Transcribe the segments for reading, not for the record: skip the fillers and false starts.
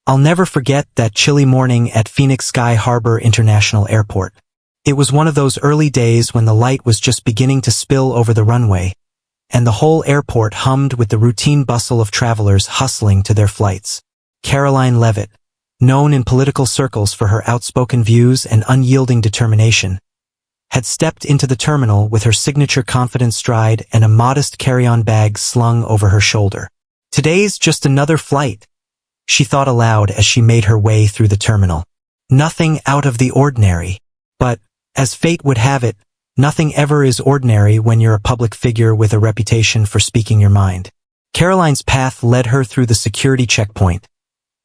I'll never forget that chilly morning at Phoenix Sky Harbor International Airport. It was one of those early days when the light was just beginning to spill over the runway, and the whole airport hummed with the routine bustle of travelers hustling to their flights. Karoline Levitt, known in political circles for her outspoken views and unyielding determination, had stepped into the terminal with her signature confident stride and a modest carry-on bag slung over her shoulder. "Today's just another flight," she thought aloud as she made her way through the terminal. Nothing out of the ordinary. But, as fate would have it, nothing ever is ordinary when you're a public figure with a reputation for speaking your mind. Karoline's path led her through the security checkpoint,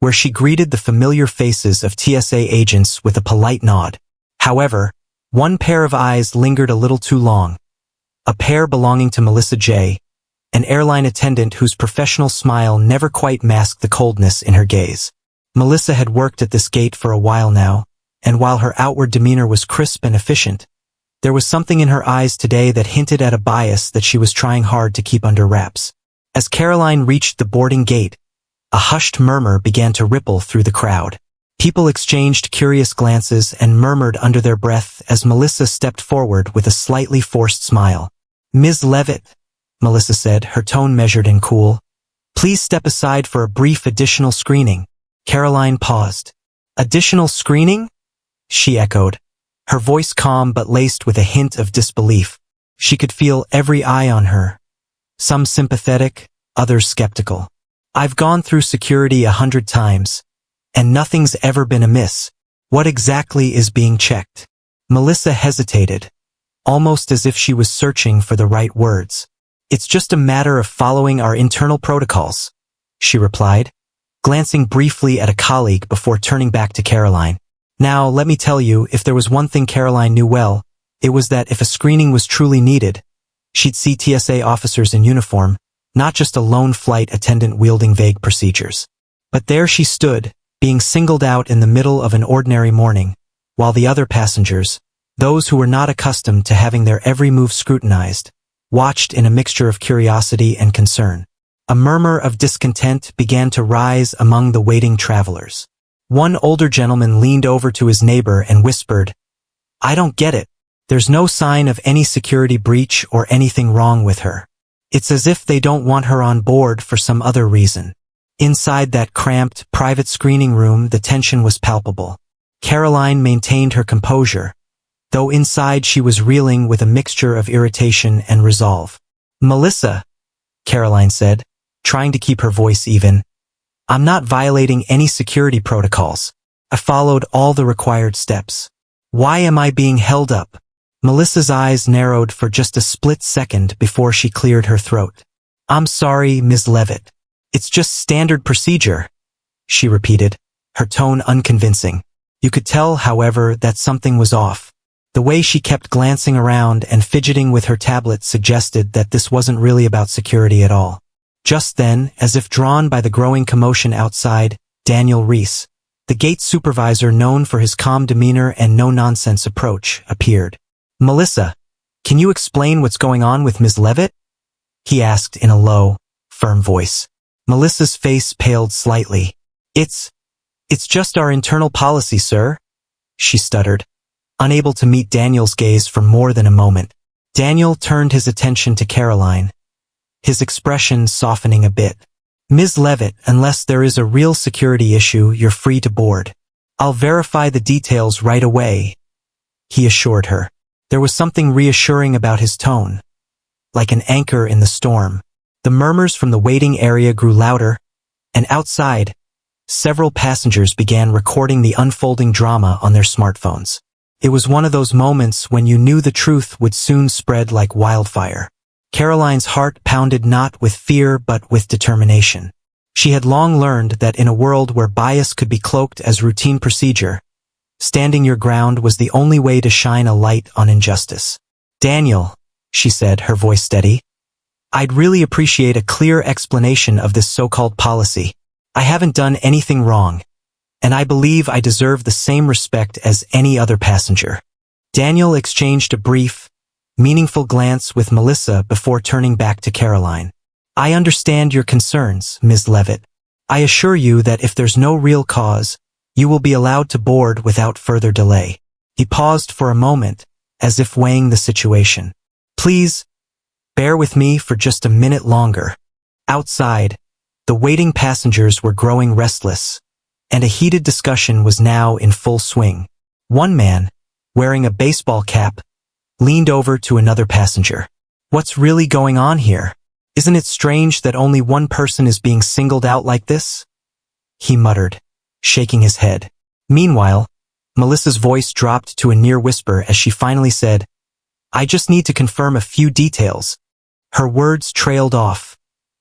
where she greeted the familiar faces of TSA agents with a polite nod. However, one pair of eyes lingered a little too long. A pair belonging to Melissa J., an airline attendant whose professional smile never quite masked the coldness in her gaze. Melissa had worked at this gate for a while now, and while her outward demeanor was crisp and efficient, there was something in her eyes today that hinted at a bias that she was trying hard to keep under wraps. As Karoline reached the boarding gate, a hushed murmur began to ripple through the crowd. People exchanged curious glances and murmured under their breath as Melissa stepped forward with a slightly forced smile. "Ms. Levitt," Melissa said, her tone measured and cool. "Please step aside for a brief additional screening." Karoline paused. "Additional screening?" she echoed, her voice calm but laced with a hint of disbelief. She could feel every eye on her, some sympathetic, others skeptical. "I've gone through security 100 times, and nothing's ever been amiss. What exactly is being checked?" Melissa hesitated, almost as if she was searching for the right words. "It's just a matter of following our internal protocols," she replied, glancing briefly at a colleague before turning back to Karoline. Now, let me tell you, if there was one thing Karoline knew well, it was that if a screening was truly needed, she'd see TSA officers in uniform, not just a lone flight attendant wielding vague procedures. But there she stood, being singled out in the middle of an ordinary morning, while the other passengers, those who were not accustomed to having their every move scrutinized, watched in a mixture of curiosity and concern. A murmur of discontent began to rise among the waiting travelers. One older gentleman leaned over to his neighbor and whispered, "I don't get it. There's no sign of any security breach or anything wrong with her. It's as if they don't want her on board for some other reason." Inside that cramped, private screening room, the tension was palpable. Karoline maintained her composure, though inside she was reeling with a mixture of irritation and resolve. "Melissa," Karoline said, trying to keep her voice even, "I'm not violating any security protocols. I followed all the required steps. Why am I being held up?" Melissa's eyes narrowed for just a split second before she cleared her throat. "I'm sorry, Ms. Levitt. It's just standard procedure," she repeated, her tone unconvincing. You could tell, however, that something was off. The way she kept glancing around and fidgeting with her tablet suggested that this wasn't really about security at all. Just then, as if drawn by the growing commotion outside, Daniel Reese, the gate supervisor known for his calm demeanor and no-nonsense approach, appeared. "Melissa, can you explain what's going on with Ms. Levitt?" he asked in a low, firm voice. Melissa's face paled slightly. It's just our internal policy, sir," she stuttered, unable to meet Daniel's gaze for more than a moment. Daniel turned his attention to Karoline, his expression softening a bit. "Ms. Levitt, unless there is a real security issue, you're free to board. I'll verify the details right away," he assured her. There was something reassuring about his tone, like an anchor in the storm. The murmurs from the waiting area grew louder, and outside, several passengers began recording the unfolding drama on their smartphones. It was one of those moments when you knew the truth would soon spread like wildfire. Karoline's heart pounded not with fear but with determination. She had long learned that in a world where bias could be cloaked as routine procedure, standing your ground was the only way to shine a light on injustice. "Daniel," she said, her voice steady, "I'd really appreciate a clear explanation of this so-called policy. I haven't done anything wrong, and I believe I deserve the same respect as any other passenger." Daniel exchanged a brief, meaningful glance with Melissa before turning back to Karoline. "I understand your concerns, Ms. Levitt. I assure you that if there's no real cause, you will be allowed to board without further delay. He paused for a moment, as if weighing the situation. Please, bear with me for just a minute longer. Outside, the waiting passengers were growing restless, and a heated discussion was now in full swing. One man, wearing a baseball cap, leaned over to another passenger. What's really going on here? Isn't it strange that only one person is being singled out like this? He muttered, shaking his head. Meanwhile, Melissa's voice dropped to a near whisper as she finally said, I just need to confirm a few details. Her words trailed off,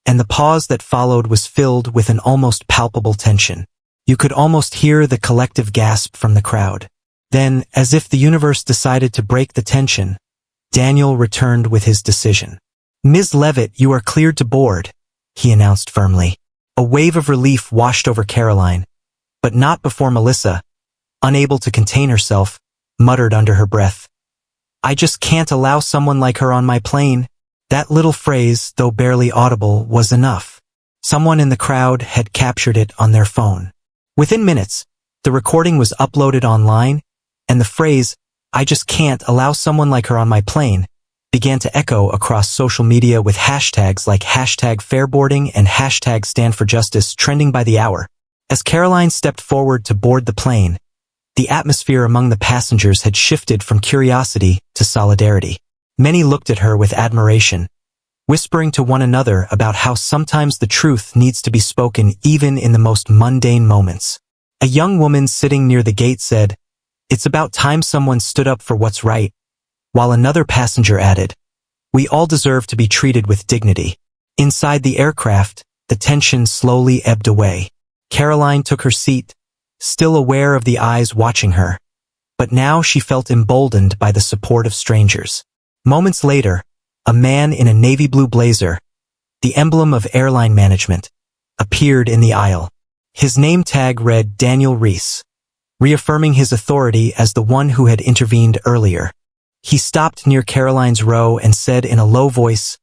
and the pause that followed was filled with an almost palpable tension. You could almost hear the collective gasp from the crowd. Then, as if the universe decided to break the tension, Daniel returned with his decision. Ms. Levitt, you are cleared to board, he announced firmly. A wave of relief washed over Karoline, but not before Melissa, unable to contain herself, muttered under her breath. I just can't allow someone like her on my plane. That little phrase, though barely audible, was enough. Someone in the crowd had captured it on their phone. Within minutes, the recording was uploaded online, and the phrase, I just can't allow someone like her on my plane, began to echo across social media with hashtags like #fairboarding and #standforjustice trending by the hour. As Karoline stepped forward to board the plane, the atmosphere among the passengers had shifted from curiosity to solidarity. Many looked at her with admiration, whispering to one another about how sometimes the truth needs to be spoken even in the most mundane moments. A young woman sitting near the gate said, It's about time someone stood up for what's right, while another passenger added, We all deserve to be treated with dignity. Inside the aircraft, the tension slowly ebbed away. Karoline took her seat, still aware of the eyes watching her, but now she felt emboldened by the support of strangers. Moments later, a man in a navy blue blazer, the emblem of airline management, appeared in the aisle. His name tag read Daniel Reese, reaffirming his authority as the one who had intervened earlier. He stopped near Karoline's row and said in a low voice,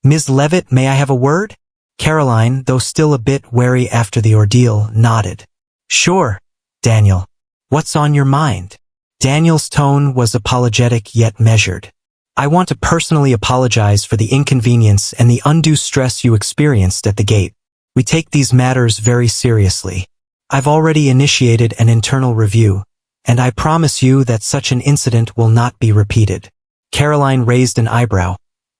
Ms. Levitt, may I have a word? Karoline, though still a bit wary after the ordeal, nodded. Sure, Daniel. What's on your mind? Daniel's tone was apologetic yet measured. I want to personally apologize for the inconvenience and the undue stress you experienced at the gate. We take these matters very seriously. I've already initiated an internal review, and I promise you that such an incident will not be repeated. Karoline raised an eyebrow,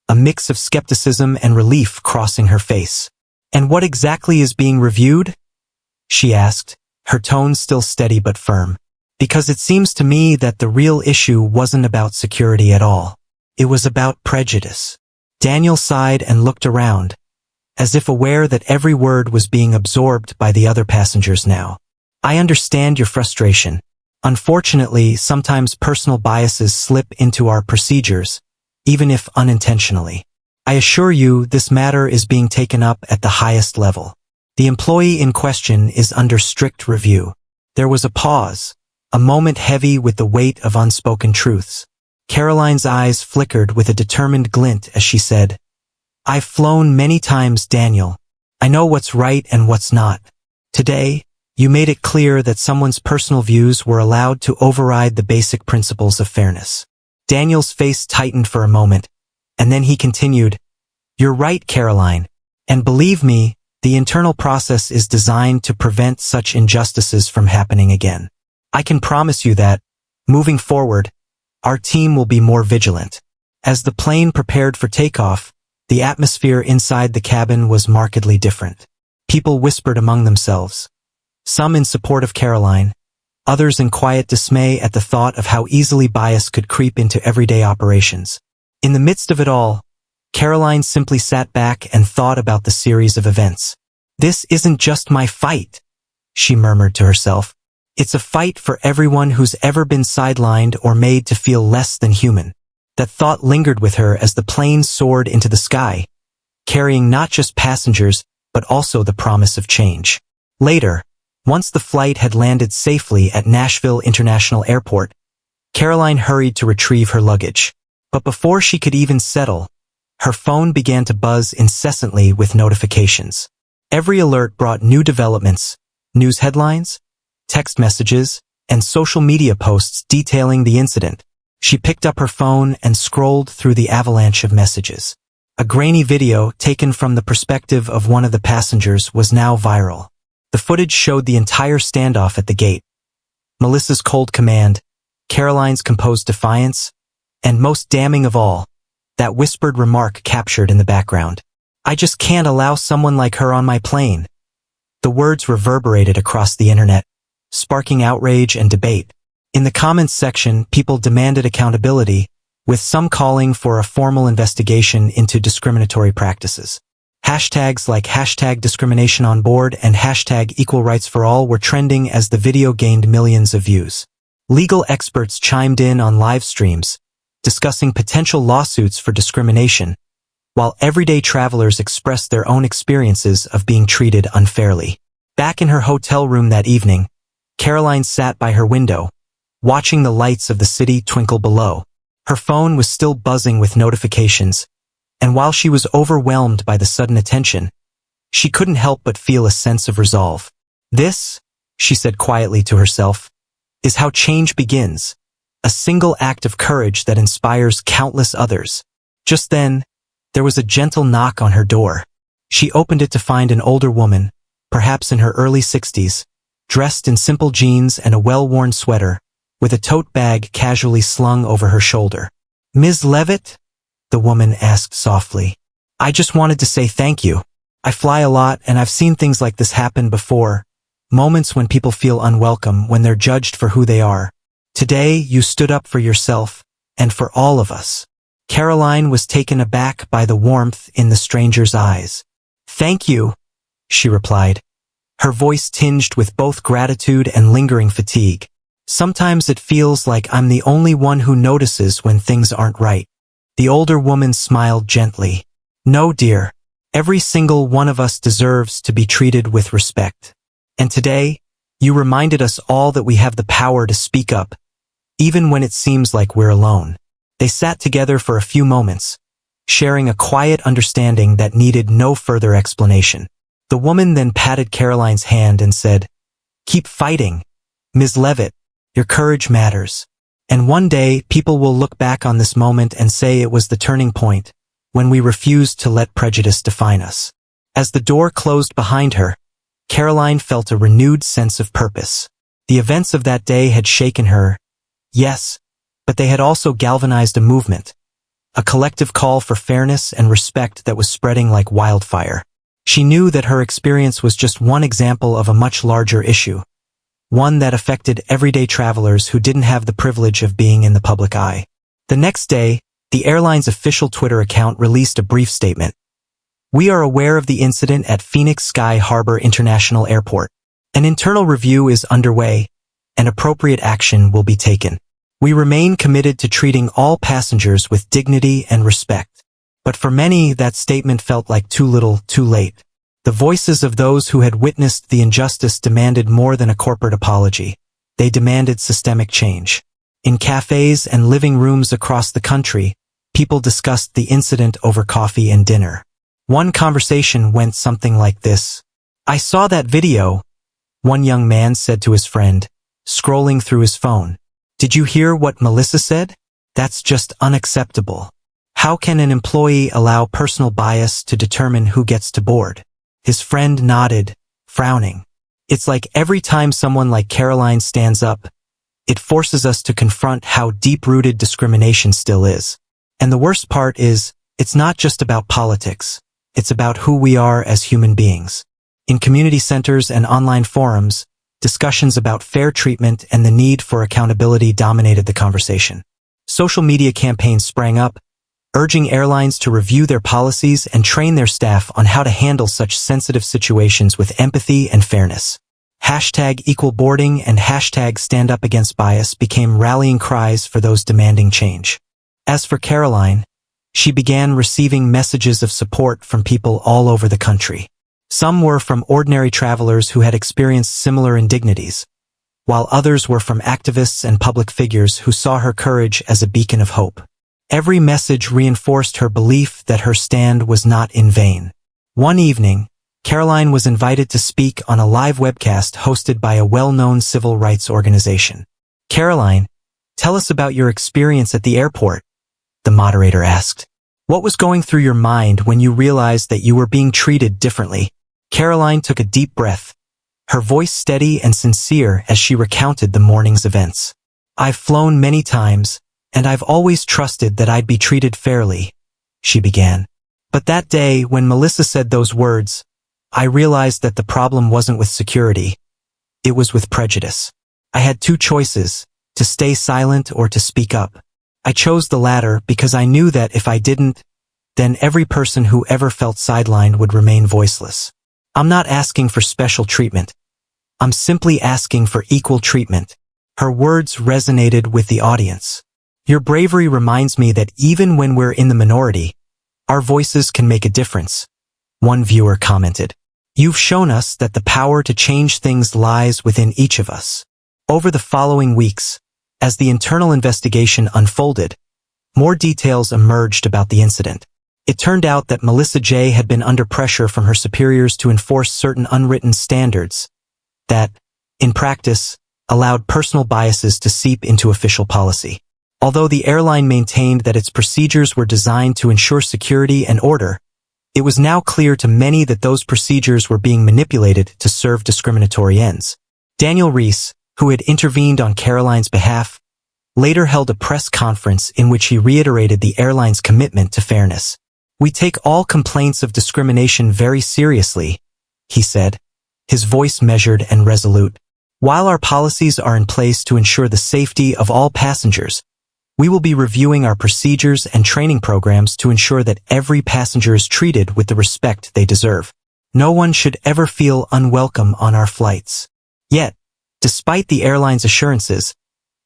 a mix of skepticism and relief crossing her face. And what exactly is being reviewed? She asked, her tone still steady but firm. Because it seems to me that the real issue wasn't about security at all. It was about prejudice. Daniel sighed and looked around, as if aware that every word was being absorbed by the other passengers now. I understand your frustration. Unfortunately, sometimes personal biases slip into our procedures, even if unintentionally. I assure you this matter is being taken up at the highest level. The employee in question is under strict review. There was a pause, a moment heavy with the weight of unspoken truths. Karoline's eyes flickered with a determined glint as she said, I've flown many times, Daniel. I know what's right and what's not. Today, you made it clear that someone's personal views were allowed to override the basic principles of fairness. Daniel's face tightened for a moment, and then he continued, You're right, Karoline. And believe me, the internal process is designed to prevent such injustices from happening again. I can promise you that, moving forward, our team will be more vigilant. As the plane prepared for takeoff, the atmosphere inside the cabin was markedly different. People whispered among themselves, some in support of Karoline, others in quiet dismay at the thought of how easily bias could creep into everyday operations. In the midst of it all, Karoline simply sat back and thought about the series of events. This isn't just my fight, she murmured to herself. It's a fight for everyone who's ever been sidelined or made to feel less than human. That thought lingered with her as the plane soared into the sky, carrying not just passengers, but also the promise of change. Later, once the flight had landed safely at Nashville International Airport, Karoline hurried to retrieve her luggage. But before she could even settle, her phone began to buzz incessantly with notifications. Every alert brought new developments, news headlines, text messages, and social media posts detailing the incident. She picked up her phone and scrolled through the avalanche of messages. A grainy video taken from the perspective of one of the passengers was now viral. The footage showed the entire standoff at the gate. Melissa's cold command, Karoline's composed defiance, and most damning of all, that whispered remark captured in the background. "I just can't allow someone like her on my plane." The words reverberated across the internet, sparking outrage and debate. In the comments section, people demanded accountability, with some calling for a formal investigation into discriminatory practices. Hashtags like #discrimination on board and #equal rights for all were trending as the video gained millions of views. Legal experts chimed in on live streams, discussing potential lawsuits for discrimination, while everyday travelers expressed their own experiences of being treated unfairly. Back in her hotel room that evening, Karoline sat by her window, watching the lights of the city twinkle below. Her phone was still buzzing with notifications, and while she was overwhelmed by the sudden attention, she couldn't help but feel a sense of resolve. "This," she said quietly to herself, "is how change begins, a single act of courage that inspires countless others." Just then, there was a gentle knock on her door. She opened it to find an older woman, perhaps in her early 60s, dressed in simple jeans and a well-worn sweater, with a tote bag casually slung over her shoulder. "Ms. Levitt?" the woman asked softly. "I just wanted to say thank you. I fly a lot and I've seen things like this happen before, moments when people feel unwelcome when they're judged for who they are. Today, you stood up for yourself, and for all of us." Karoline was taken aback by the warmth in the stranger's eyes. "Thank you," she replied, her voice tinged with both gratitude and lingering fatigue. "Sometimes it feels like I'm the only one who notices when things aren't right." The older woman smiled gently. "No, dear. Every single one of us deserves to be treated with respect. And today, you reminded us all that we have the power to speak up, even when it seems like we're alone." They sat together for a few moments, sharing a quiet understanding that needed no further explanation. The woman then patted Karoline's hand and said, "Keep fighting, Ms. Levitt. Your courage matters. And one day, people will look back on this moment and say it was the turning point, when we refused to let prejudice define us." As the door closed behind her, Karoline felt a renewed sense of purpose. The events of that day had shaken her, yes, but they had also galvanized a movement, a collective call for fairness and respect that was spreading like wildfire. She knew that her experience was just one example of a much larger issue, one that affected everyday travelers who didn't have the privilege of being in the public eye. The next day, the airline's official Twitter account released a brief statement. "We are aware of the incident at Phoenix Sky Harbor International Airport. An internal review is underway, and appropriate action will be taken. We remain committed to treating all passengers with dignity and respect." But for many, that statement felt like too little, too late. The voices of those who had witnessed the injustice demanded more than a corporate apology. They demanded systemic change. In cafes and living rooms across the country, people discussed the incident over coffee and dinner. One conversation went something like this. "I saw that video," one young man said to his friend, scrolling through his phone. "Did you hear what Melissa said? That's just unacceptable. How can an employee allow personal bias to determine who gets to board?" His friend nodded, frowning. "It's like every time someone like Karoline stands up, it forces us to confront how deep-rooted discrimination still is. And the worst part is, it's not just about politics. It's about who we are as human beings." In community centers and online forums, discussions about fair treatment and the need for accountability dominated the conversation. Social media campaigns sprang up, urging airlines to review their policies and train their staff on how to handle such sensitive situations with empathy and fairness. #equal boarding and #stand up against bias became rallying cries for those demanding change. As for Karoline, she began receiving messages of support from people all over the country. Some were from ordinary travelers who had experienced similar indignities, while others were from activists and public figures who saw her courage as a beacon of hope. Every message reinforced her belief that her stand was not in vain. One evening, Karoline was invited to speak on a live webcast hosted by a well-known civil rights organization. "Karoline, tell us about your experience at the airport," the moderator asked. "What was going through your mind when you realized that you were being treated differently?" Karoline took a deep breath, her voice steady and sincere as she recounted the morning's events. "I've flown many times, and I've always trusted that I'd be treated fairly," she began. "But that day, when Melissa said those words, I realized that the problem wasn't with security. It was with prejudice. I had two choices, to stay silent or to speak up. I chose the latter because I knew that if I didn't, then every person who ever felt sidelined would remain voiceless. I'm not asking for special treatment. I'm simply asking for equal treatment." Her words resonated with the audience. "Your bravery reminds me that even when we're in the minority, our voices can make a difference," one viewer commented. "You've shown us that the power to change things lies within each of us." Over the following weeks, as the internal investigation unfolded, more details emerged about the incident. It turned out that Melissa J. had been under pressure from her superiors to enforce certain unwritten standards that, in practice, allowed personal biases to seep into official policy. Although the airline maintained that its procedures were designed to ensure security and order, it was now clear to many that those procedures were being manipulated to serve discriminatory ends. Daniel Reese, who had intervened on Karoline's behalf, later held a press conference in which he reiterated the airline's commitment to fairness. "We take all complaints of discrimination very seriously," he said, his voice measured and resolute. "While our policies are in place to ensure the safety of all passengers, we will be reviewing our procedures and training programs to ensure that every passenger is treated with the respect they deserve. No one should ever feel unwelcome on our flights." Yet, despite the airline's assurances,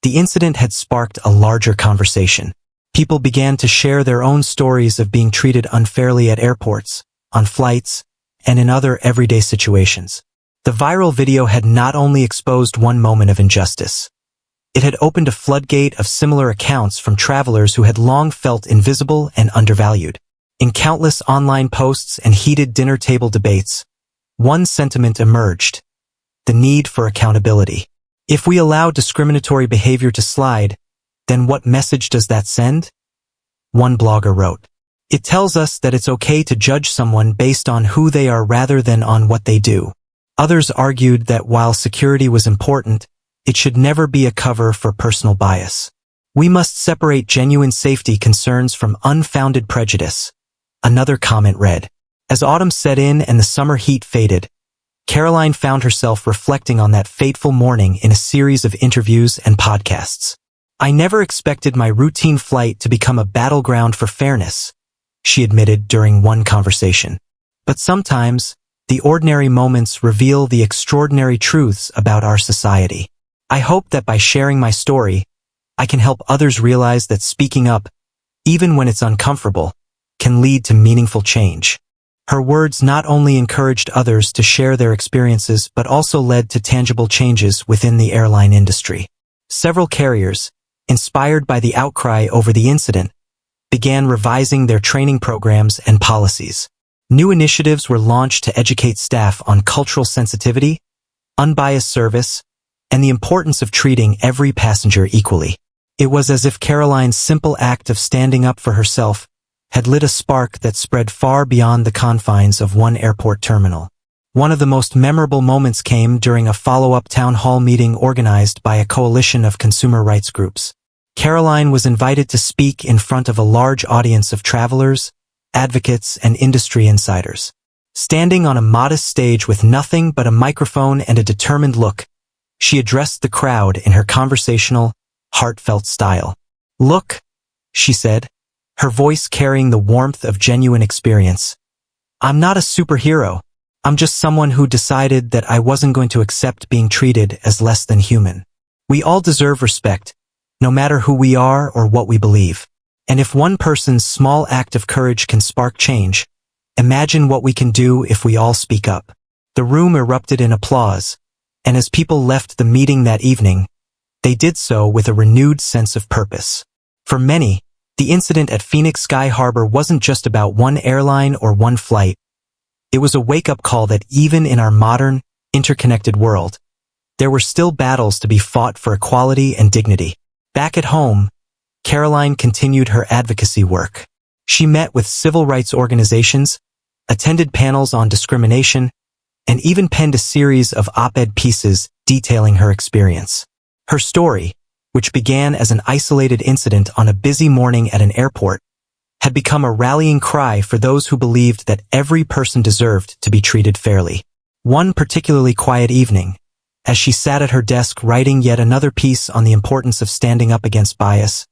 the incident had sparked a larger conversation. People began to share their own stories of being treated unfairly at airports, on flights, and in other everyday situations. The viral video had not only exposed one moment of injustice. It had opened a floodgate of similar accounts from travelers who had long felt invisible and undervalued. In countless online posts and heated dinner table debates, one sentiment emerged: the need for accountability. If we allow discriminatory behavior to slide, then what message does that send? One blogger wrote, "It tells us that it's okay to judge someone based on who they are rather than on what they do." Others argued that while security was important, it should never be a cover for personal bias. "We must separate genuine safety concerns from unfounded prejudice," another comment read. As autumn set in and the summer heat faded, Karoline found herself reflecting on that fateful morning in a series of interviews and podcasts. "I never expected my routine flight to become a battleground for fairness," she admitted during one conversation. "But sometimes, the ordinary moments reveal the extraordinary truths about our society. I hope that by sharing my story, I can help others realize that speaking up, even when it's uncomfortable, can lead to meaningful change." Her words not only encouraged others to share their experiences but also led to tangible changes within the airline industry. Several carriers, inspired by the outcry over the incident, began revising their training programs and policies. New initiatives were launched to educate staff on cultural sensitivity, unbiased service, and the importance of treating every passenger equally. It was as if Karoline's simple act of standing up for herself had lit a spark that spread far beyond the confines of one airport terminal. One of the most memorable moments came during a follow-up town hall meeting organized by a coalition of consumer rights groups. Karoline was invited to speak in front of a large audience of travelers, advocates, and industry insiders. Standing on a modest stage with nothing but a microphone and a determined look, she addressed the crowd in her conversational, heartfelt style. "Look," she said, her voice carrying the warmth of genuine experience. "I'm not a superhero. I'm just someone who decided that I wasn't going to accept being treated as less than human. We all deserve respect, no matter who we are or what we believe. And if one person's small act of courage can spark change, imagine what we can do if we all speak up." The room erupted in applause, and as people left the meeting that evening, they did so with a renewed sense of purpose. For many, the incident at Phoenix Sky Harbor wasn't just about one airline or one flight. It was a wake-up call that even in our modern, interconnected world, there were still battles to be fought for equality and dignity. Back at home, Karoline continued her advocacy work. She met with civil rights organizations, attended panels on discrimination, and even penned a series of op-ed pieces detailing her experience. Her story, which began as an isolated incident on a busy morning at an airport, had become a rallying cry for those who believed that every person deserved to be treated fairly. One particularly quiet evening, as she sat at her desk writing yet another piece on the importance of standing up against bias,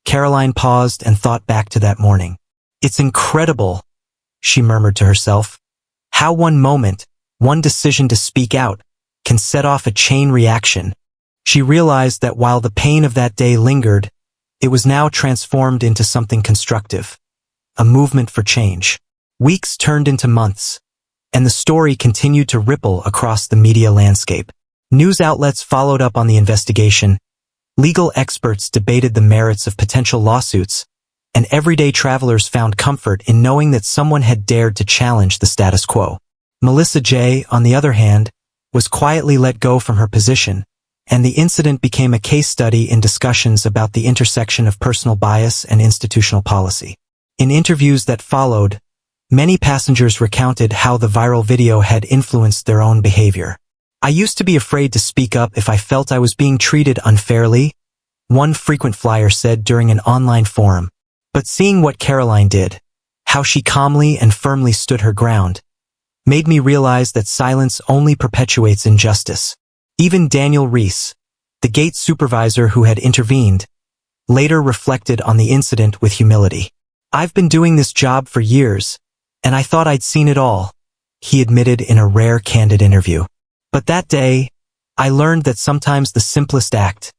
Karoline paused and thought back to that morning. "It's incredible," she murmured to herself, "how one moment, one decision to speak out, can set off a chain reaction." She realized that while the pain of that day lingered, it was now transformed into something constructive, a movement for change. Weeks turned into months, and the story continued to ripple across the media landscape. News outlets followed up on the investigation, legal experts debated the merits of potential lawsuits, and everyday travelers found comfort in knowing that someone had dared to challenge the status quo. Melissa J., on the other hand, was quietly let go from her position, and the incident became a case study in discussions about the intersection of personal bias and institutional policy. In interviews that followed, many passengers recounted how the viral video had influenced their own behavior. "I used to be afraid to speak up if I felt I was being treated unfairly," one frequent flyer said during an online forum. But seeing what Karoline did, how she calmly and firmly stood her ground, made me realize that silence only perpetuates injustice. Even Daniel Reese, the gate supervisor who had intervened, later reflected on the incident with humility. "I've been doing this job for years, and I thought I'd seen it all," he admitted in a rare candid interview. "But that day, I learned that sometimes the simplest act,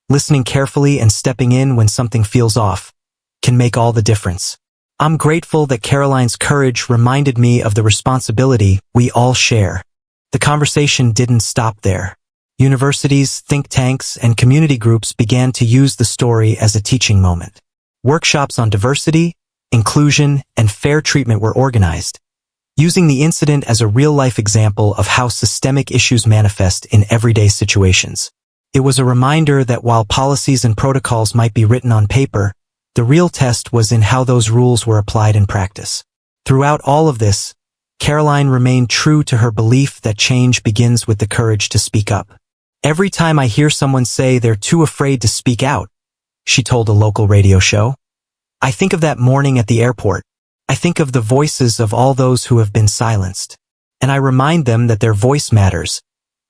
listening carefully and stepping in when something feels off, can make all the difference." I'm grateful that Karoline's courage reminded me of the responsibility we all share. The conversation didn't stop there. Universities, think tanks, and community groups began to use the story as a teaching moment. Workshops on diversity, inclusion, and fair treatment were organized, using the incident as a real-life example of how systemic issues manifest in everyday situations. It was a reminder that while policies and protocols might be written on paper, the real test was in how those rules were applied in practice. Throughout all of this, Karoline remained true to her belief that change begins with the courage to speak up. "Every time I hear someone say they're too afraid to speak out," she told a local radio show, "I think of that morning at the airport. I think of the voices of all those who have been silenced. And I remind them that their voice matters,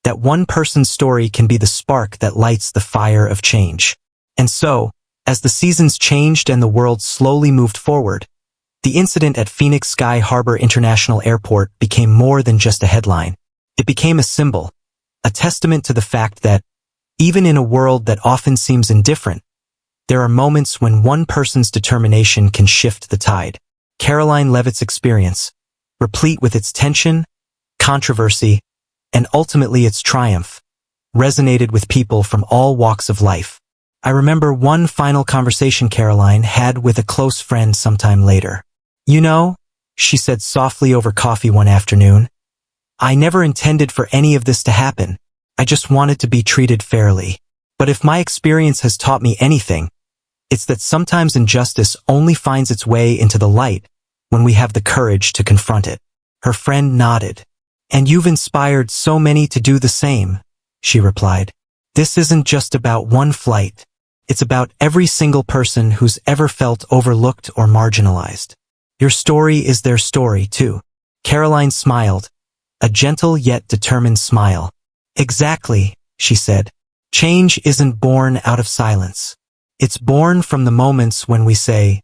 that one person's story can be the spark that lights the fire of change." And so, as the seasons changed and the world slowly moved forward, the incident at Phoenix Sky Harbor International Airport became more than just a headline. It became a symbol, a testament to the fact that, even in a world that often seems indifferent, there are moments when one person's determination can shift the tide. Karoline Levitt's experience, replete with its tension, controversy, and ultimately its triumph, resonated with people from all walks of life. I remember one final conversation Karoline had with a close friend sometime later. "You know," she said softly over coffee one afternoon, "I never intended for any of this to happen. I just wanted to be treated fairly. But if my experience has taught me anything, it's that sometimes injustice only finds its way into the light when we have the courage to confront it." Her friend nodded. "And you've inspired so many to do the same," she replied. "This isn't just about one flight. It's about every single person who's ever felt overlooked or marginalized. Your story is their story, too." Karoline smiled, a gentle yet determined smile. "Exactly," she said. "Change isn't born out of silence. It's born from the moments when we say,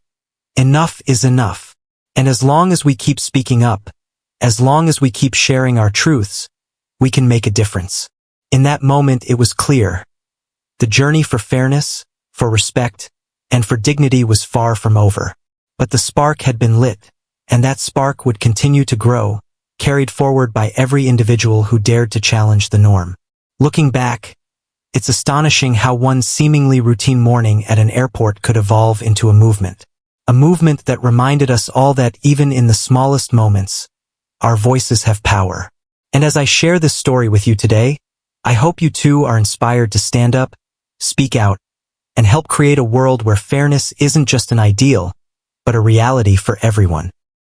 'Enough is enough.' And as long as we keep speaking up, as long as we keep sharing our truths, we can make a difference." In that moment, it was clear. The journey for fairness, for respect, and for dignity was far from over. But the spark had been lit, and that spark would continue to grow, carried forward by every individual who dared to challenge the norm. Looking back, it's astonishing how one seemingly routine morning at an airport could evolve into a movement that reminded us all that even in the smallest moments, our voices have power. And as I share this story with you today, I hope you too are inspired to stand up, speak out, and help create a world where fairness isn't just an ideal, but a reality for everyone.